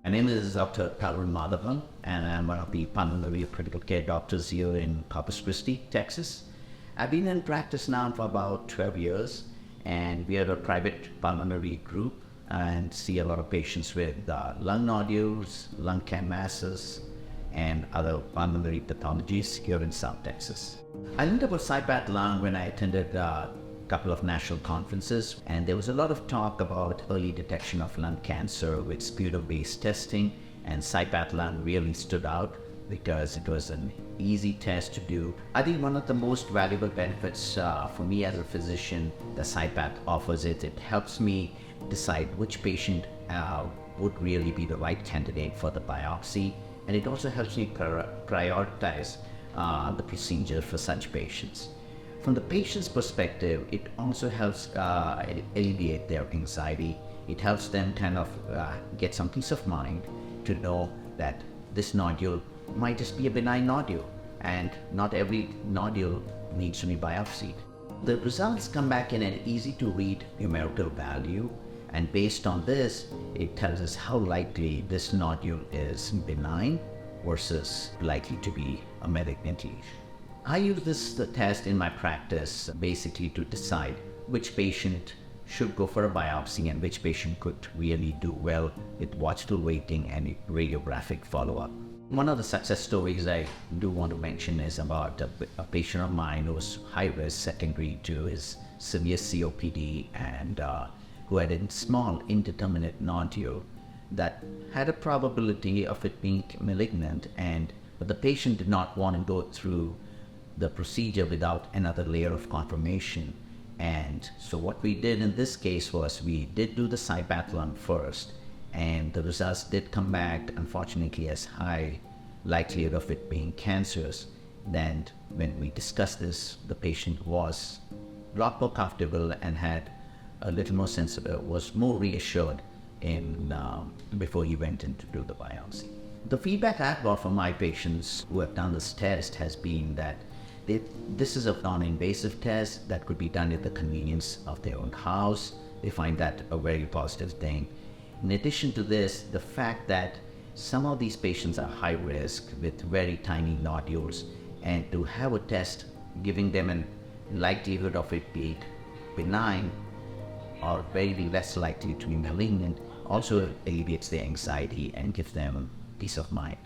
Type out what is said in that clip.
My name is Dr. Tarun Madappa, and I'm one of the pulmonary critical care doctors here in Corpus Christi, Texas. I've been in practice now for about 12 years, and we are a private pulmonary group and see a lot of patients with lung nodules, lung masses, and other pulmonary pathologies here in South Texas. I learned about CyPath Lung when I attended a couple of national conferences, and there was a lot of talk about early detection of lung cancer with sputum-based testing, and CyPath Lung really stood out because it was an easy test to do. I think one of the most valuable benefits for me as a physician that CyPath offers it helps me decide which patient would really be the right candidate for the biopsy, and it also helps me prioritize the procedure for such patients. From the patient's perspective, it also helps alleviate their anxiety. It helps them kind of get some peace of mind to know that this nodule might just be a benign nodule, and not every nodule needs to be biopsied. The results come back in an easy-to-read numerical value, and based on this, it tells us how likely this nodule is benign versus likely to be a malignant lesion. I use this test in my practice basically to decide which patient should go for a biopsy and which patient could really do well with watchful waiting and radiographic follow-up. One of the success stories I do want to mention is about a patient of mine who was high risk secondary to his severe COPD and who had a small indeterminate nodule that had a probability of it being malignant, but the patient did not want to go through the procedure without another layer of confirmation. And so what we did in this case was we did do the CyPath Lung first, and the results did come back unfortunately as high likelihood of it being cancerous. Then when we discussed this, the patient was a lot more comfortable and had a little more was more reassured before he went in to do the biopsy. The feedback I've got from my patients who have done this test has been that this is a non-invasive test that could be done at the convenience of their own house. They find that a very positive thing. In addition to this, the fact that some of these patients are high risk with very tiny nodules, and to have a test giving them a likelihood of it being benign or very less likely to be malignant also alleviates their anxiety and gives them peace of mind.